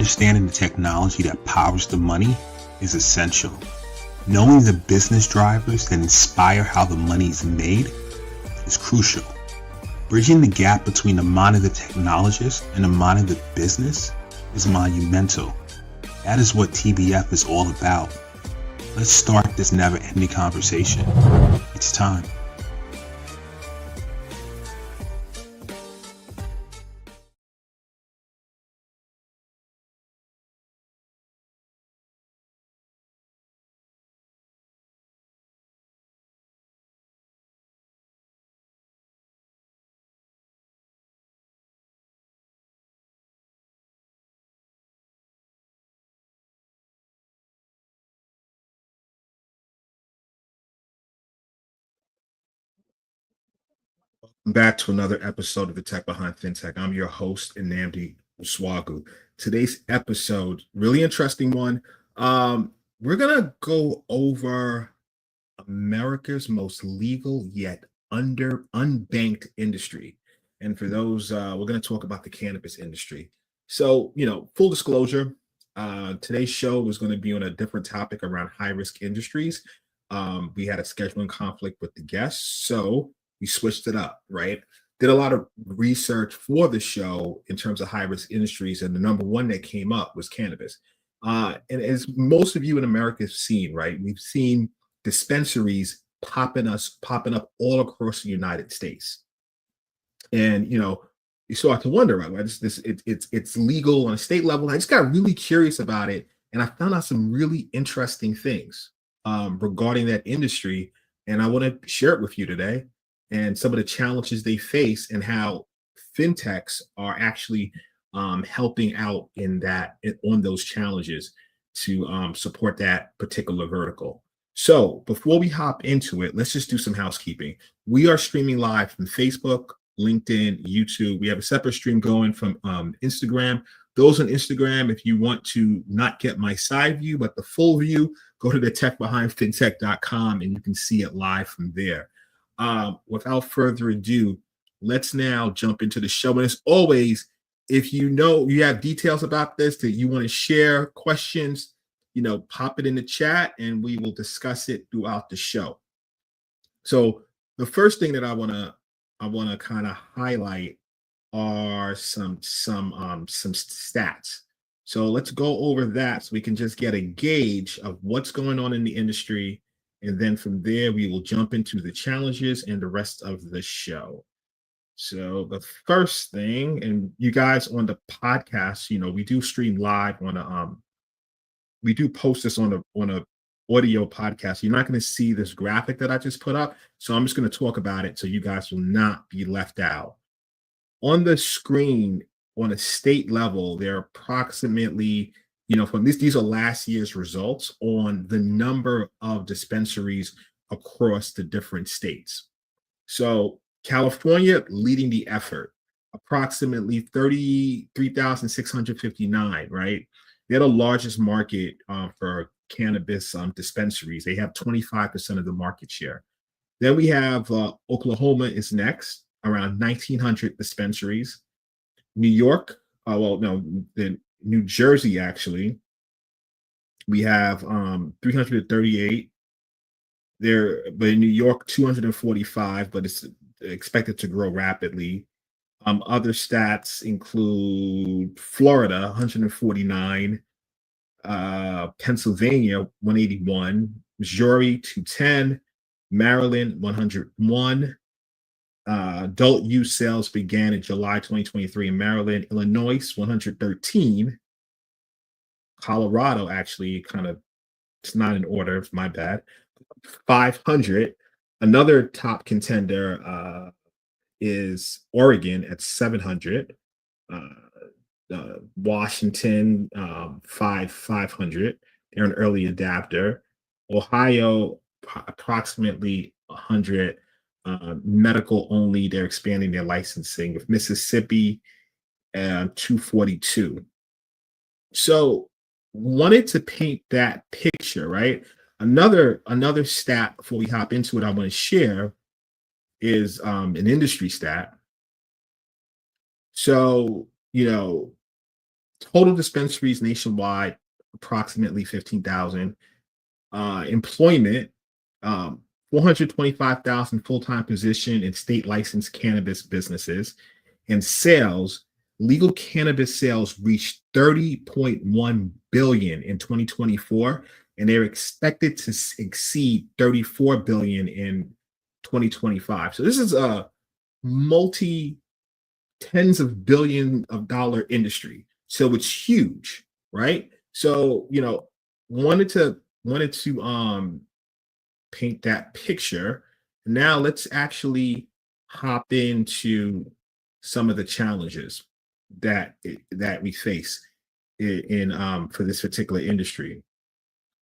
Understanding the technology that powers the money is essential. Knowing the business drivers that inspire how the money is made is crucial. Bridging the gap between the mind of the technologist and the mind of the business is monumental. That is what TBF is all about. Let's start this never-ending conversation. It's time. Back to another episode of the Tech Behind FinTech. I'm your host, Nnamdi Osuagwu. Today's episode, really interesting one. We're gonna go over America's most legal yet unbanked industry. And for those, we're gonna talk about the cannabis industry. So, full disclosure, today's show is going to be on a different topic around high-risk industries. We had a scheduling conflict with the guests, so we switched it up, right? Did a lot of research for the show in terms of high-risk industries, and the number one that came up was cannabis. And as most of you in America have seen, right, we've seen dispensaries popping up all across the United States. And you start to wonder, right? It's legal on a state level. I just got really curious about it, and I found out some really interesting things regarding that industry, and I want to share it with you today. And some of the challenges they face, and how fintechs are actually helping out on those challenges to support that particular vertical. So before we hop into it, let's just do some housekeeping. We are streaming live from Facebook, LinkedIn, YouTube. We have a separate stream going from Instagram. Those on Instagram, if you want to not get my side view, but the full view, go to the techbehindfintech.com and you can see it live from there. Without further ado, let's now jump into the show. And as always, if you have details about this that you want to share, questions, pop it in the chat and we will discuss it throughout the show. So the first thing that I want to kind of highlight are some stats. So let's go over that so we can just get a gauge of what's going on in the industry. And then from there, we will jump into the challenges and the rest of the show. So the first thing, and you guys on the podcast, we do stream live we do post this on a audio podcast. You're not going to see this graphic that I just put up. So I'm just going to talk about it so you guys will not be left out. On the screen, on a state level, there are approximately, from these are last year's results on the number of dispensaries across the different states. So California leading the effort, approximately 33,659, right? They're the largest market for cannabis dispensaries. They have 25% of the market share. Then we have Oklahoma is next, around 1,900 dispensaries. New York, New Jersey, actually, we have 338 there, but in New York, 245, but it's expected to grow rapidly. Other stats include Florida, 149, Pennsylvania, 181, Missouri, 210, Maryland, 101. Adult use sales began in July 2023 in Maryland. Illinois, 113. Colorado, actually, it's not in order, it's my bad. 500. Another top contender is Oregon at 700. Washington, 500. They're an early adapter. Ohio, approximately 100. Medical only, they're expanding their licensing. With Mississippi, 242. So wanted to paint that picture, right? Another stat before we hop into it I want to share is an industry stat. So, Total dispensaries nationwide, approximately 15,000. Employment, 425,000 full-time position in state licensed cannabis businesses. And sales, legal cannabis sales reached 30.1 billion in 2024, and they're expected to exceed 34 billion in 2025. So this is a multi tens of billion of dollar industry. So it's huge, right? So, wanted to paint that picture. Now let's actually hop into some of the challenges that we face in for this particular industry.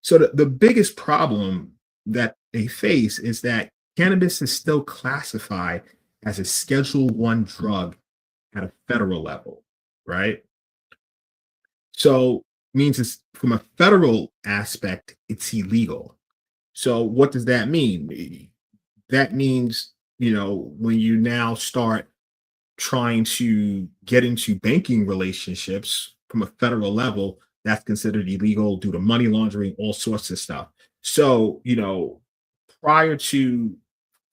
So the biggest problem that they face is that cannabis is still classified as a Schedule One drug at a federal level, right? So means it's from a federal aspect, it's illegal. So what does that mean? That means, when you now start trying to get into banking relationships from a federal level, that's considered illegal due to money laundering, all sorts of stuff. So, prior to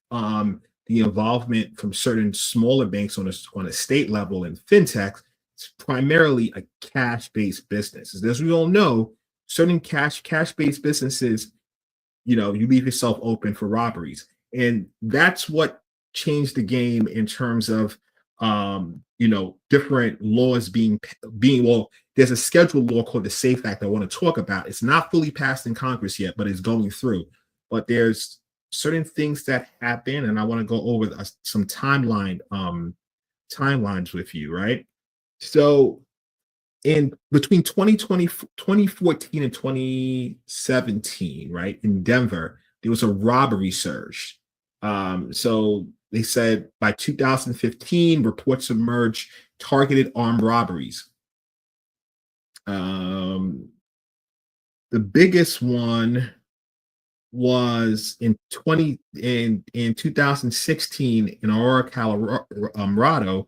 the involvement from certain smaller banks on a state level in fintech, it's primarily a cash-based business. As we all know, certain cash-based businesses, you leave yourself open for robberies. And that's what changed the game in terms of different laws being well, there's a scheduled law called the SAFE Act I want to talk about. It's not fully passed in Congress yet, but it's going through. But there's certain things that happen, and I want to go over some timelines with you, right? So in between 2014 and 2017, right, in Denver, there was a robbery surge. So they said by 2015, reports emerged targeted armed robberies. The biggest one was in 2016 in Aurora, Colorado.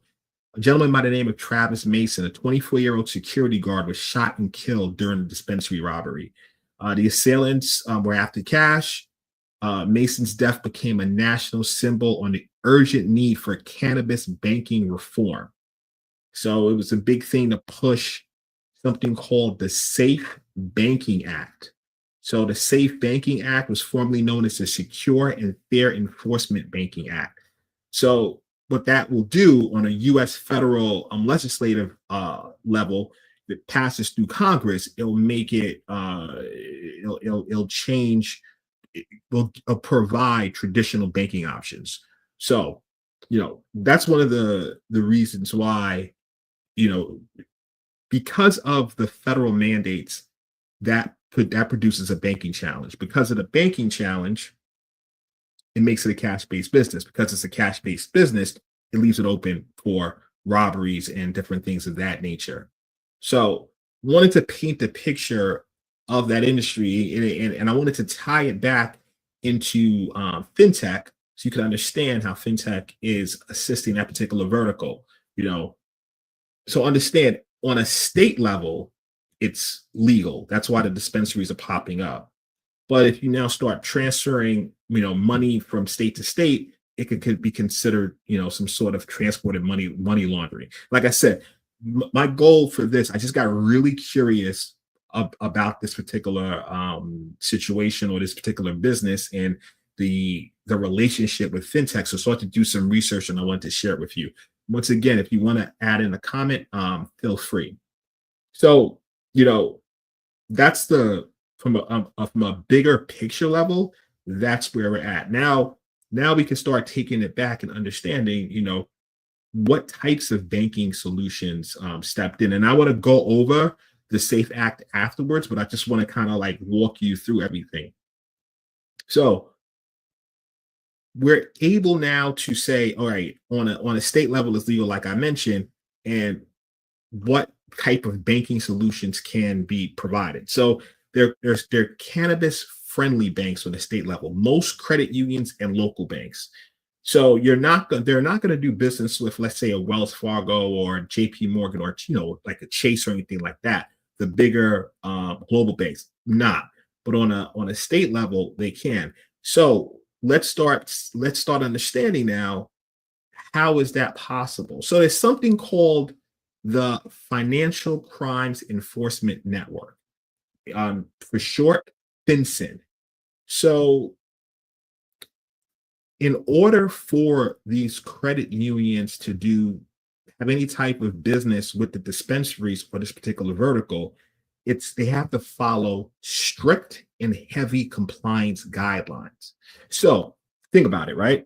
A gentleman by the name of Travis Mason, a 24-year-old security guard, was shot and killed during the dispensary robbery. The assailants were after cash. Mason's death became a national symbol on the urgent need for cannabis banking reform. So it was a big thing to push something called the Safe Banking Act. So the Safe Banking Act was formerly known as the Secure and Fair Enforcement Banking Act. So what that will do on a U.S. federal legislative level that passes through Congress, it'll make it, it'll change, it will provide traditional banking options. So, that's one of the reasons why, because of the federal mandates, that produces a banking challenge. Because of the banking challenge, it makes it a cash-based business. Because it's a cash-based business, it leaves it open for robberies and different things of that nature. So wanted to paint the picture of that industry, and I wanted to tie it back into fintech so you can understand how fintech is assisting that particular vertical. So understand, on a state level, it's legal. That's why the dispensaries are popping up. But if you now start transferring, money from state to state, it could be considered, some sort of transported money laundering. Like I said, my goal for this, I just got really curious about this particular situation or this particular business and the relationship with fintech. So I started to do some research, and I wanted to share it with you. Once again, if you want to add in a comment, feel free. So, that's from a bigger picture level, that's where we're at. Now we can start taking it back and understanding, what types of banking solutions stepped in. And I want to go over the SAFE Act afterwards, but I just want to kind of like walk you through everything. So we're able now to say, all right, on a state level is legal, like I mentioned, and what type of banking solutions can be provided. So there are cannabis friendly banks on the state level, most credit unions and local banks. So they're not going to do business with, let's say, a Wells Fargo or JP Morgan or, like a Chase or anything like that, the bigger global banks. Not, but on a state level, they can. So let's start understanding now, how is that possible? So there's something called the Financial Crimes Enforcement Network, for short, FinCEN. So in order for these credit unions to have any type of business with the dispensaries or this particular vertical, they have to follow strict and heavy compliance guidelines. So think about it, right?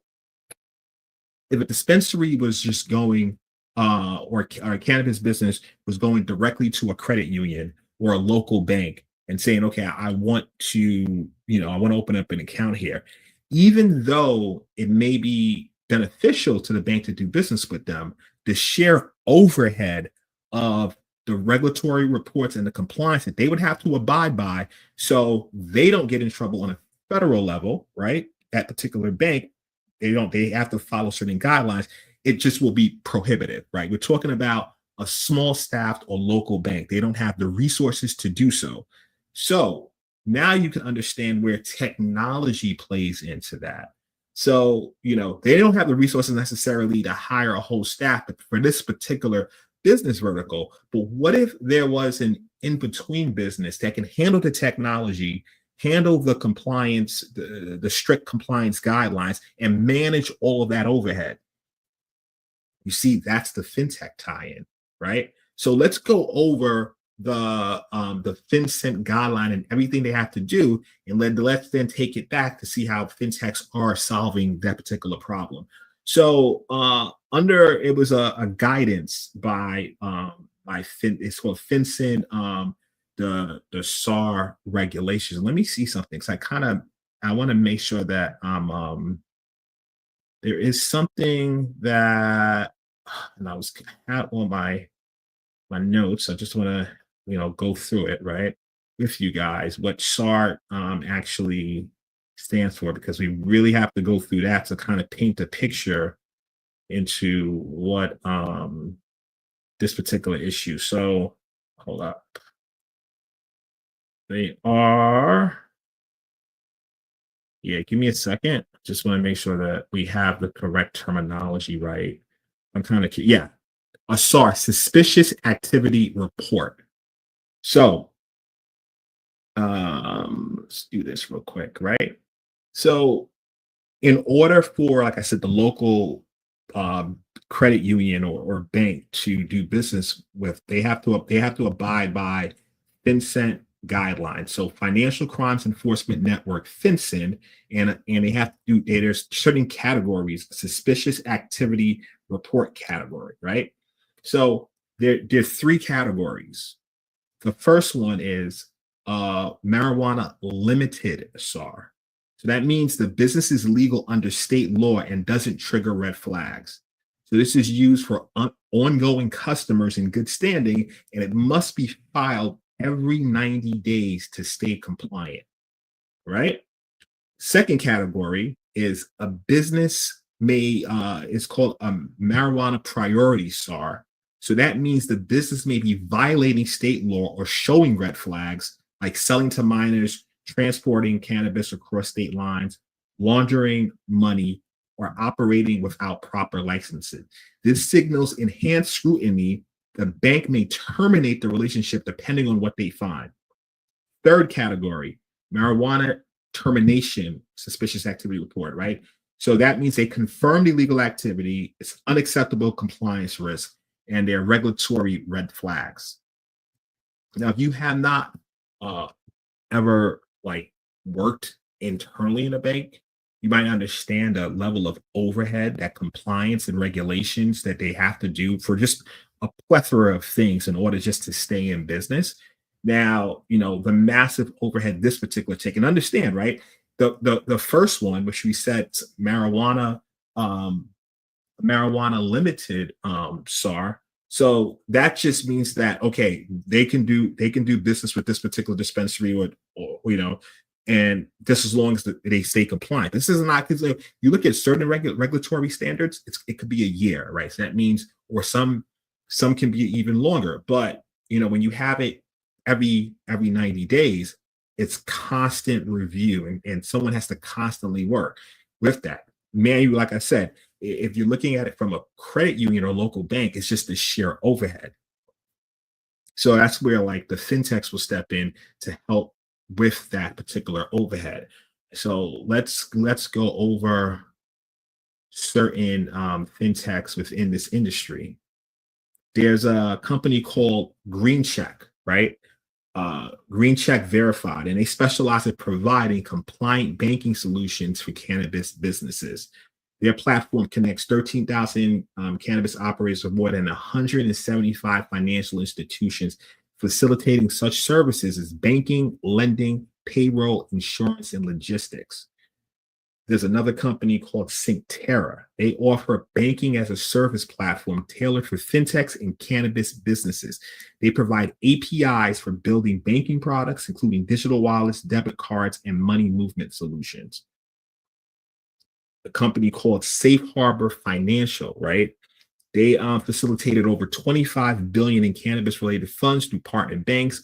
If a dispensary was just going, or a cannabis business was going directly to a credit union or a local bank and saying, okay, I want to, I want to open up an account here, even though it may be beneficial to the bank to do business with them, the sheer overhead of the regulatory reports and the compliance that they would have to abide by, so they don't get in trouble on a federal level, right? That particular bank, they have to follow certain guidelines. It just will be prohibitive, right? We're talking about a small staffed or local bank. They don't have the resources to do so. So now you can understand where technology plays into that. So, they don't have the resources necessarily to hire a whole staff for this particular business vertical. But what if there was an in-between business that can handle the technology, handle the compliance, the strict compliance guidelines, and manage all of that overhead? You see, that's the fintech tie-in, right? So let's go over the FinCEN guideline and everything they have to do, and let's then take it back to see how fintechs are solving that particular problem. So it was a guidance by it's called FinCEN, the SAR regulations. Let me see something. So I want to make sure that there is something that, and I was had on my notes. I just want to go through it right with you guys, what SAR actually stands for, because we really have to go through that to kind of paint a picture into what this particular issue. So hold up. They are, yeah, give me a second. Just want to make sure that we have the correct terminology right. I'm kind of, yeah, a SAR, Suspicious Activity Report. So let's do this real quick, right? So in order for, like I said, the local credit union or bank to do business with, they have to abide by FinCEN guidelines. So Financial Crimes Enforcement Network, FinCEN, and they have to do, there's certain categories, suspicious activity report category, right? So there's three categories. The first one is marijuana limited SAR. So that means the business is legal under state law and doesn't trigger red flags. So this is used for ongoing customers in good standing, and it must be filed every 90 days to stay compliant, right? Second category is a business it's called a marijuana priority SAR. So that means the business may be violating state law or showing red flags, like selling to minors, transporting cannabis across state lines, laundering money, or operating without proper licensing. This signals enhanced scrutiny. The bank may terminate the relationship depending on what they find. Third category, marijuana termination suspicious activity report, right? So that means they confirm the illegal activity, it's unacceptable compliance risk, and they're regulatory red flags. Now, if you have not ever worked internally in a bank, you might understand the level of overhead, that compliance and regulations that they have to do for just a plethora of things in order just to stay in business. Now, the massive overhead this particular take, and understand, right? The first one, which we said marijuana limited SAR. So that just means that, okay, they can do business with this particular dispensary, or And just as long as they stay compliant. This is not because you look at certain regulatory standards, it could be a year, right? So that means, or some can be even longer. But when you have it every 90 days, it's constant review, and someone has to constantly work with that. Man, like I said, if you're looking at it from a credit union or local bank, it's just the sheer overhead. So that's where like the fintechs will step in to help with that particular overhead. So let's go over certain fintechs within this industry. There's a company called Green Check, right? Green Check Verified, and they specialize in providing compliant banking solutions for cannabis businesses. Their platform connects 13,000 cannabis operators with more than 175 financial institutions, facilitating such services as banking, lending, payroll, insurance, and logistics. There's another company called Synctera. They offer banking as a service platform tailored for fintechs and cannabis businesses. They provide APIs for building banking products, including digital wallets, debit cards, and money movement solutions. A company called Safe Harbor Financial, right? They facilitated over 25 billion in cannabis-related funds through partner banks.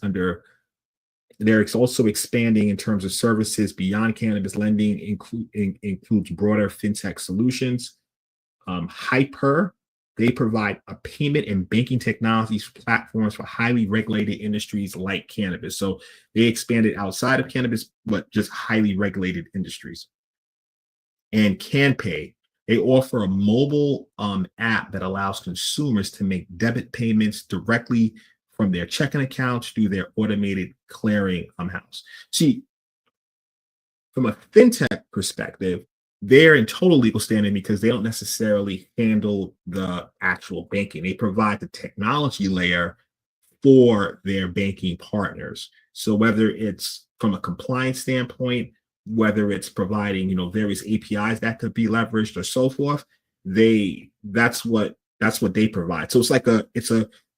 They're also expanding in terms of services beyond cannabis lending, includes broader fintech solutions. Hyper, they provide a payment and banking technologies platforms for highly regulated industries like cannabis. So they expanded outside of cannabis, but just highly regulated industries. And CanPay, they offer a mobile app that allows consumers to make debit payments directly from their checking accounts through their automated clearing house. See, from a fintech perspective, they're in total legal standing because they don't necessarily handle the actual banking. They provide the technology layer for their banking partners. So whether it's from a compliance standpoint, whether it's providing, various APIs that could be leveraged or so forth, that's what they provide. So it's like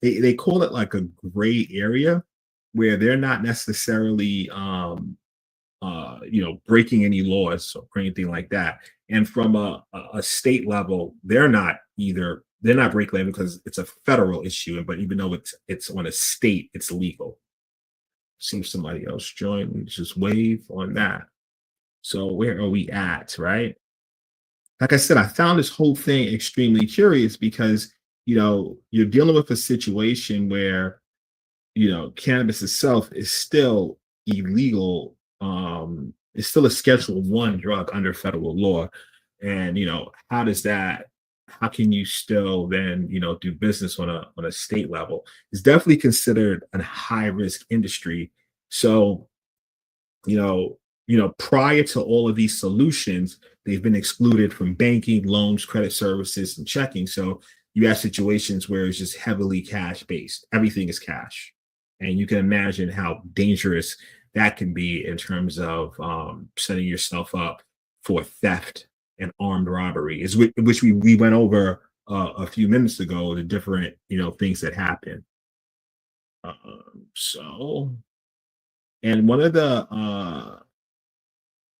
they call it like a gray area where they're not necessarily breaking any laws or anything like that. And from a state level, they're not breaking land because it's a federal issue. But even though it's on a state, it's legal. See if somebody else joined. Just wave on that. So where are we at, right? Like I said, I found this whole thing extremely curious because, you're dealing with a situation where, cannabis itself is still illegal. It's still a Schedule 1 drug under federal law. And, how can you still then, do business on a state level? It's definitely considered a high risk industry. So, prior to all of these solutions, they've been excluded from banking, loans, credit services, and checking. So you have situations where it's just heavily cash based. Everything is cash. And you can imagine how dangerous that can be in terms of setting yourself up for theft and armed robbery, which we went over a few minutes ago, the different, things that happen. And one of the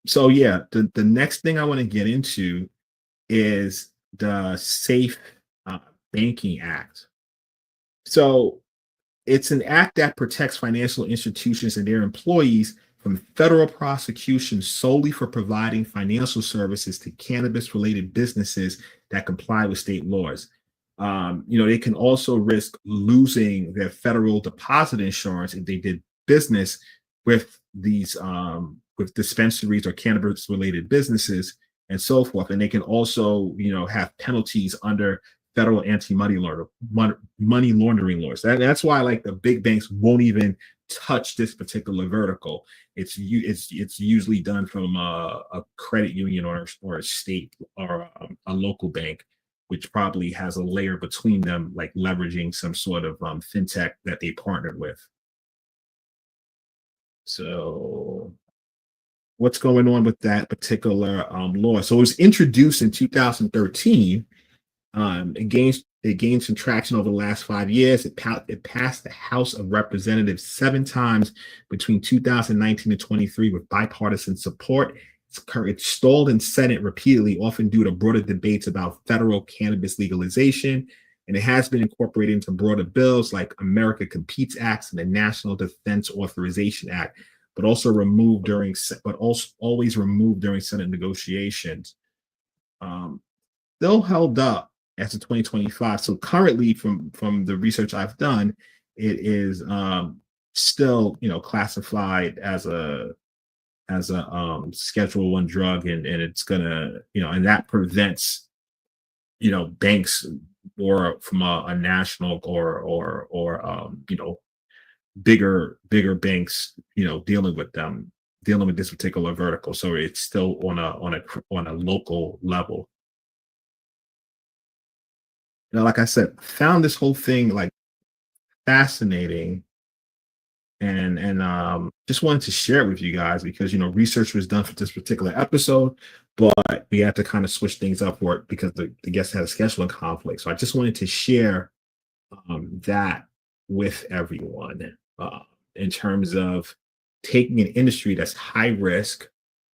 the next thing I want to get into is the Safe Banking Act. So it's an act that protects financial institutions and their employees from federal prosecution solely for providing financial services to cannabis-related businesses that comply with state laws. They can also risk losing their federal deposit insurance if they did business with these with dispensaries or cannabis related businesses and so forth. And they can also, have penalties under federal anti-money laundering laws. That's why like the big banks won't even touch this particular vertical. It's usually done from a credit union or a state or a local bank, which probably has a layer between them, like leveraging some sort of fintech that they partnered with. So what's going on with that particular law? So it was introduced in 2013. It It gained some traction over the last 5 years. It passed the House of Representatives 7 times between 2019 and 23 with bipartisan support. It's stalled in Senate repeatedly, often due to broader debates about federal cannabis legalization. And it has been incorporated into broader bills like America Competes Act and the National Defense Authorization Act, but also always removed during Senate negotiations. Still held up as of 2025. So currently, from the research I've done, it is still classified as a Schedule 1 drug, and it's gonna and that prevents banks or from a national or bigger banks dealing with this particular vertical. So it's still on a local level. Like I said, found this whole thing like fascinating, and just wanted to share it with you guys because research was done for this particular episode, but we had to kind of switch things up for it because the guest had a scheduling conflict. So I just wanted to share that with everyone in terms of taking an industry that's high risk,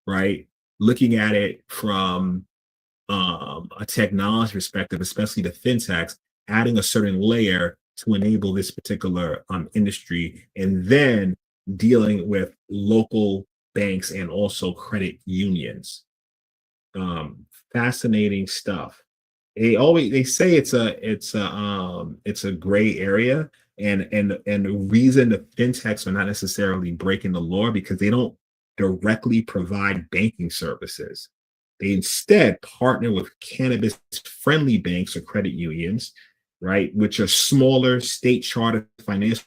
right? Looking at it from a technology perspective, especially the fintechs, adding a certain layer to enable this particular industry, and then dealing with local banks and also credit unions. Fascinating stuff. They say it's a gray area, and the reason the fintechs are not necessarily breaking the law because they don't directly provide banking services. They instead partner with cannabis friendly banks or credit unions, right, which are smaller state chartered financial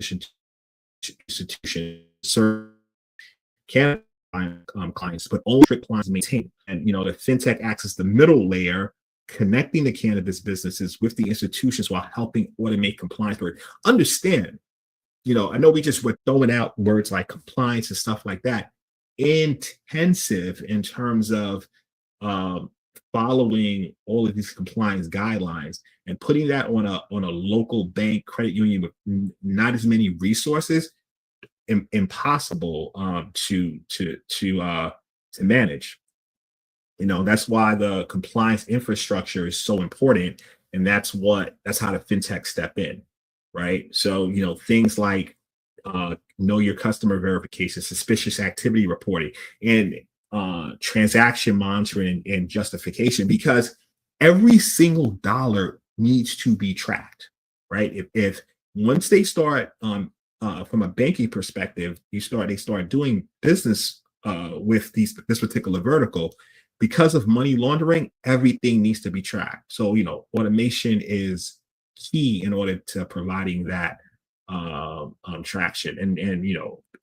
institutions serve cannabis clients, but only strict clients maintain. And the fintech acts as the middle layer, connecting the cannabis businesses with the institutions while helping automate compliance. But understand, I know we just were throwing out words like compliance and stuff like that. Intensive in terms of following all of these compliance guidelines and putting that on a local bank credit union with not as many resources, impossible to manage. That's why the compliance infrastructure is so important, and that's how the fintech step in, right? So things like know your customer verification, suspicious activity reporting, and transaction monitoring and justification, because every single dollar needs to be tracked, right? If once they start from a banking perspective, they start doing business with this particular vertical, because of money laundering, everything needs to be tracked. So automation is key in order to providing that traction, and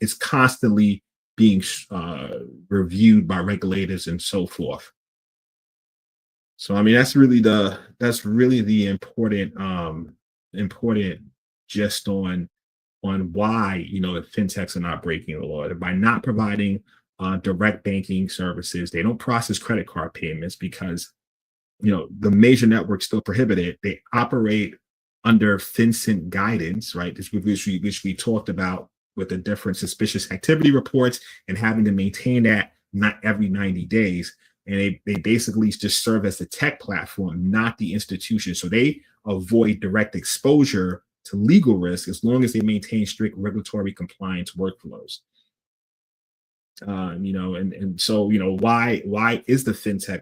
it's constantly being reviewed by regulators and so forth. So that's really the important gist on why the fintechs are not breaking the law. By not providing direct banking services, they don't process credit card payments because the major networks still prohibit it. They operate under FinCEN guidance, right? Which we talked about with the different suspicious activity reports and having to maintain that not every 90 days. And they basically just serve as the tech platform, not the institution. So they avoid direct exposure to legal risk as long as they maintain strict regulatory compliance workflows. So why is the fintech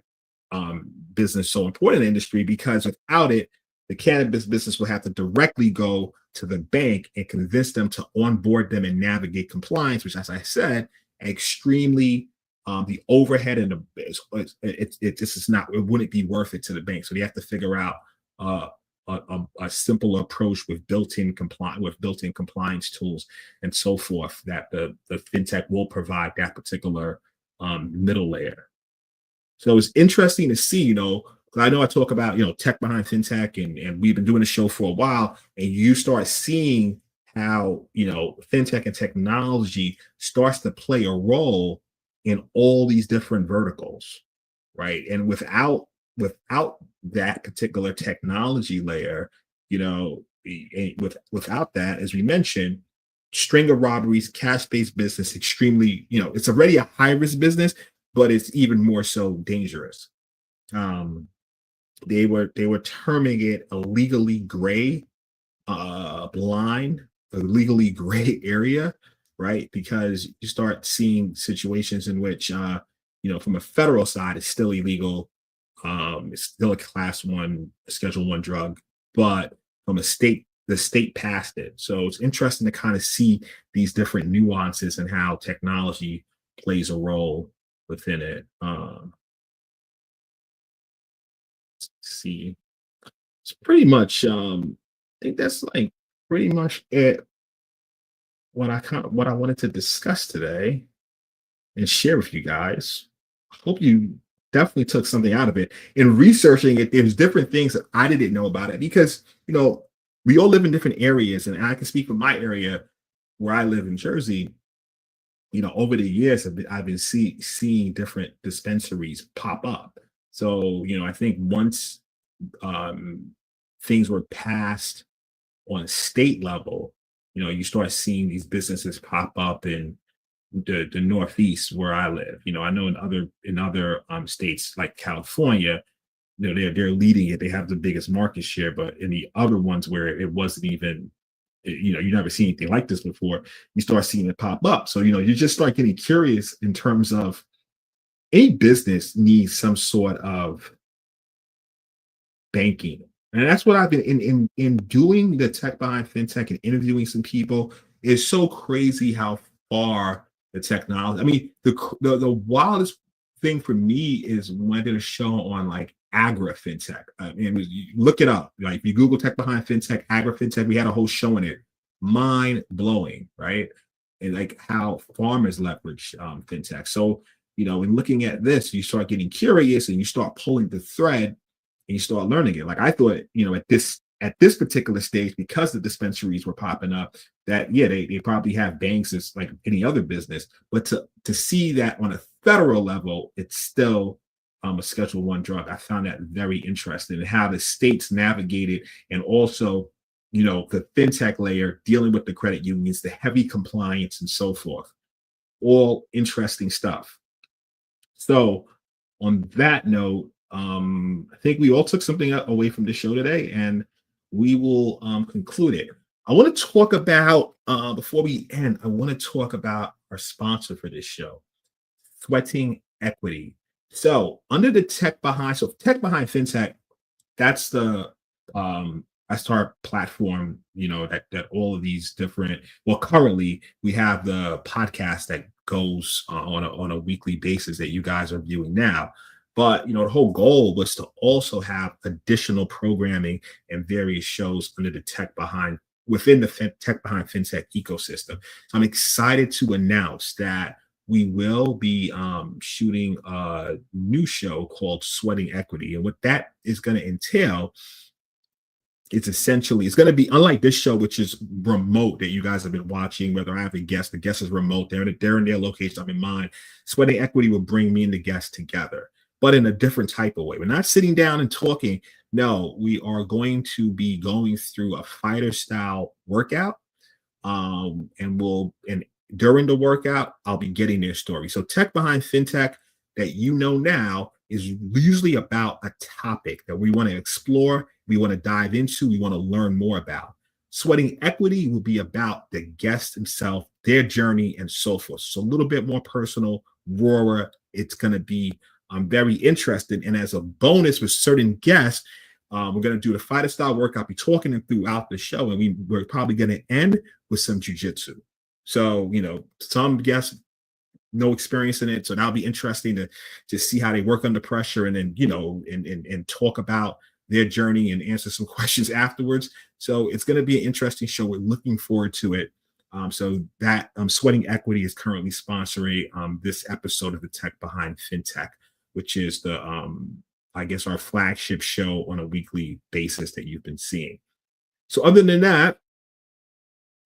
business so important in the industry? Because without it, the cannabis business will have to directly go to the bank and convince them to onboard them and navigate compliance, which, as I said, extremely the overhead and it wouldn't be worth it to the bank. So they have to figure out a simple approach with built-in compliance tools and so forth that the fintech will provide that particular middle layer. So it's interesting to see, I know I talk about, tech behind fintech, and we've been doing the show for a while, and you start seeing how, fintech and technology starts to play a role in all these different verticals, right? And without that particular technology layer, without that, as we mentioned, string of robberies, cash-based business, extremely, it's already a high-risk business, but it's even more so dangerous. Um, they were terming it a legally gray line, a legally gray area, right? Because you start seeing situations in which, from a federal side, it's still illegal. It's still a class one, schedule one drug, but from the state passed it. So it's interesting to kind of see these different nuances and how technology plays a role within it. Let's see, it's pretty much, I think that's like pretty much it. What I wanted to discuss today and share with you guys. I hope you definitely took something out of it. In researching it, there's different things that I didn't know about it because, we all live in different areas, and I can speak for my area where I live in Jersey. Over the years, I've been seeing different dispensaries pop up. So, I think once um, things were passed on a state level, you start seeing these businesses pop up in the Northeast where I live. I know in other states like California, they're leading it. They have the biggest market share, but in the other ones where it wasn't even, you never seen anything like this before, you start seeing it pop up. So you just start getting curious in terms of any business needs some sort of banking. And that's what I've been in doing the tech behind fintech and interviewing some people. Is so crazy how far the technology. I mean, the wildest thing for me is when I did a show on like agri fintech. I mean, you look it up. Like if you Google tech behind fintech, agri fintech, we had a whole show in it. Mind blowing, right? And like how farmers leverage fintech. So in looking at this, you start getting curious and you start pulling the thread and you start learning it. Like I thought, at this particular stage, because the dispensaries were popping up, that yeah, they probably have banks as like any other business. But to see that on a federal level, it's still a Schedule One drug. I found that very interesting and how the states navigated, and also the fintech layer dealing with the credit unions, the heavy compliance, and so forth. All interesting stuff. So, on that note, I think we all took something away from the show today, and we will conclude it. I want to talk about, before we end, I want to talk about our sponsor for this show, Sweating Equity. So, under the Tech Behind FinTech, that's the that's our platform, that all of these different, well, currently we have the podcast that goes on a weekly basis that you guys are viewing now. But the whole goal was to also have additional programming and various shows under the within the Tech Behind FinTech ecosystem. So I'm excited to announce that we will be shooting a new show called Sweating Equity. And what that is going to entail, it's going to be unlike this show, which is remote, that you guys have been watching. Whether I have a guest, the guest is remote. They're in their location. I'm in mine. Sweating Equity will bring me and the guest together, but in a different type of way. We're not sitting down and talking. No, we are going to be going through a fighter style workout. And during the workout, I'll be getting their story. So Tech Behind FinTech that now is usually about a topic that we want to explore, we want to dive into, we want to learn more about. Sweating Equity will be about the guest himself, their journey, and so forth. So a little bit more personal, rawer. It's going to be very interesting. And as a bonus with certain guests, we're going to do the fighter style workout. I'll be talking them throughout the show, and we're probably going to end with some jujitsu. So, some guests no experience in it, so that'll be interesting to see how they work under pressure, and then and talk about their journey and answer some questions afterwards. So it's going to be an interesting show. We're looking forward to it. So that Sweating Equity is currently sponsoring this episode of the Tech Behind FinTech, which is the I guess our flagship show on a weekly basis that you've been seeing. So other than that,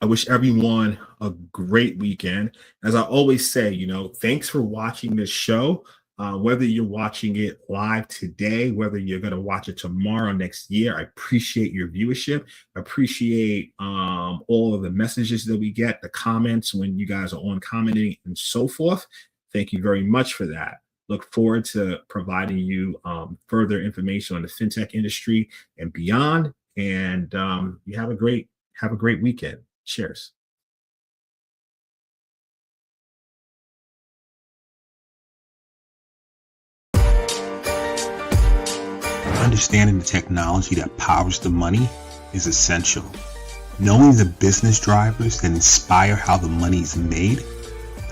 I wish everyone a great weekend. As I always say, thanks for watching this show. Whether you're watching it live today, whether you're going to watch it tomorrow, next year, I appreciate your viewership. I appreciate all of the messages that we get, the comments when you guys are on commenting and so forth. Thank you very much for that. Look forward to providing you further information on the fintech industry and beyond. And you have a great weekend. Cheers. Understanding the technology that powers the money is essential. Knowing the business drivers that inspire how the money is made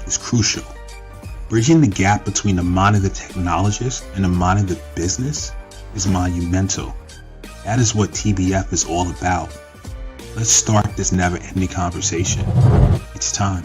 is crucial. Bridging the gap between the mind of the technologist and the mind of the business is monumental. That is what TBF is all about. Let's start this never-ending conversation. It's time.